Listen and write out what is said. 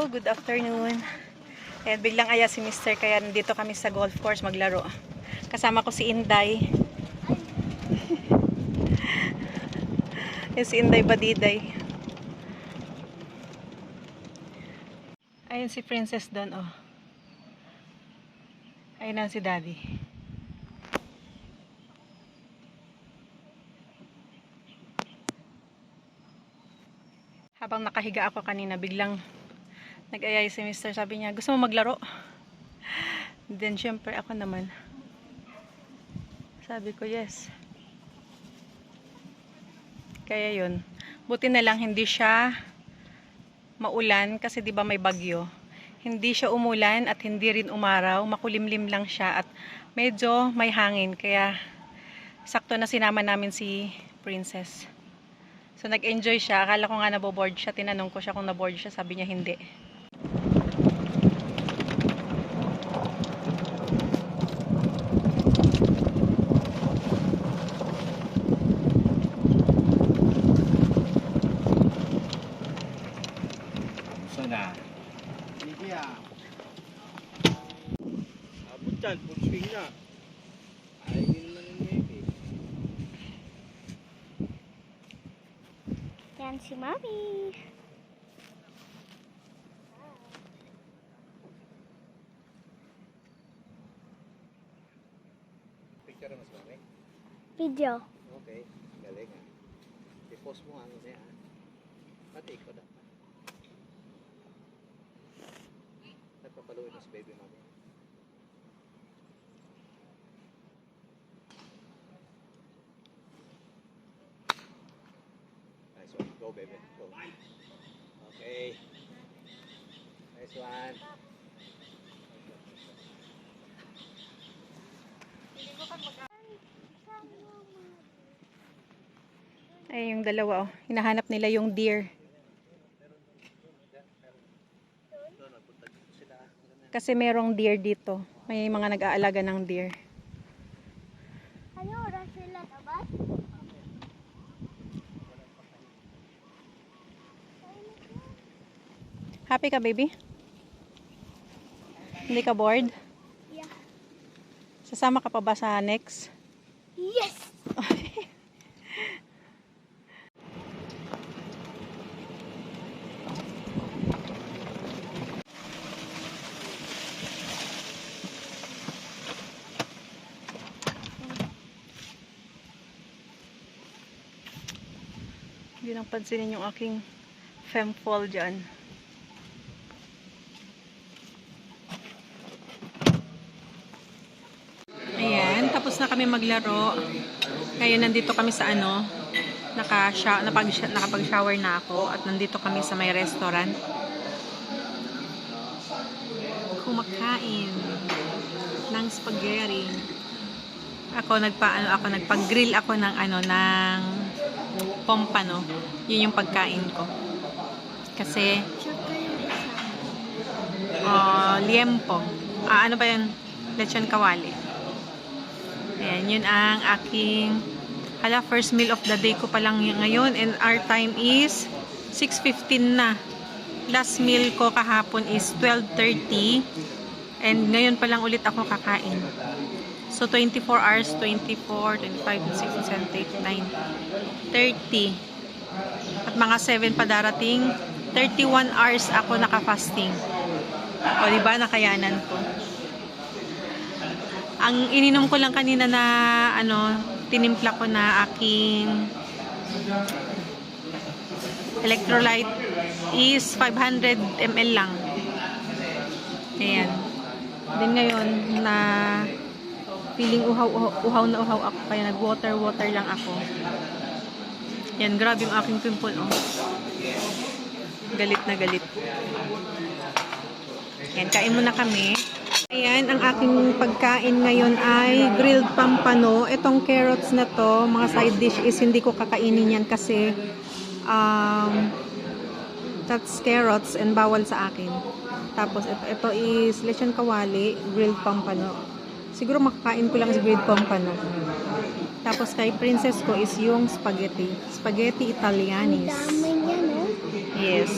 Hello, good afternoon. Ayan, biglang aya si Mr. Kaya nandito kami sa golf course maglaro. Kasama ko si Inday. Ayan si Inday Badiday. Ayan si Princess doon, oh. Ayan na si Daddy. Habang nakahiga ako kanina, biglang nag-ayay si Mr. Sabi niya, gusto mo maglaro? Then, syempre, ako naman. Sabi ko, yes. Kaya yun. Buti na lang, hindi siya maulan kasi di ba may bagyo. Hindi siya umulan at hindi rin umaraw. Makulimlim lang siya at medyo may hangin. Kaya, sakto na sinama namin si Princess. So, nag-enjoy siya. Akala ko nga naboboard siya. Tinanong ko siya kung naboard siya. Sabi niya, hindi. Sana. Hindi abot yan. Full swing na. Ay, hindi naman yung maybe. Yan si Mami. Picture na mas mami? Video. Okay. Galing ah. I-post mo ano niya ah. Pati ko dapat. Nagpapaluin na si baby mami. Nice one. Go baby. Go. Okay. Nice one. Ay, yung dalawa, oh. Hinahanap nila yung deer. Kasi merong deer dito. May mga nag-aalaga ng deer. Ano oras sila tabas? Happy ka, baby? Hindi ka bored? Yeah. Sasama ka pa ba sa next? Yes! Hindi nang pansinin yung aking femfall dyan. Ayan, tapos na kami maglaro. Ngayon nandito kami sa ano, nakapag-shower na ako at nandito kami sa may restaurant. Kumakain ng spaghetti. Nagpag-grill ako ng ng pompano. Yun yung pagkain ko. Kasi liempo. Ano ba yun? Lechon kawali. Ayan, yun ang aking first meal of the day ko pa lang ngayon. And our time is 6:15 na. Last meal ko kahapon is 12:30. And ngayon pa lang ulit ako kakain. So, 24 hours, 24, 25, 26, 27, 28, 9, 30. At mga 7 pa darating. 31 hours ako naka-fasting. O, diba? Nakayanan ko. Ang ininom ko lang kanina na, tinimpla ko na aking electrolyte is 500 ml lang. Ayan. Then ngayon, na feeling uhaw na uhaw ako, kaya nag-water lang ako. Yan, grabe yung aking pimple, oh. Galit na galit. Yan, kain muna kami. Ayan, ang aking pagkain ngayon ay grilled pampano. Itong carrots na to, mga side dish is hindi ko kakainin yan kasi that's carrots and bawal sa akin. Tapos ito is lechon kawali, grilled pampano. Siguro makakain ko lang sa grilled pampano. Tapos kay princess ko is yung spaghetti. Spaghetti Italianis. Dami niya, no? Yes.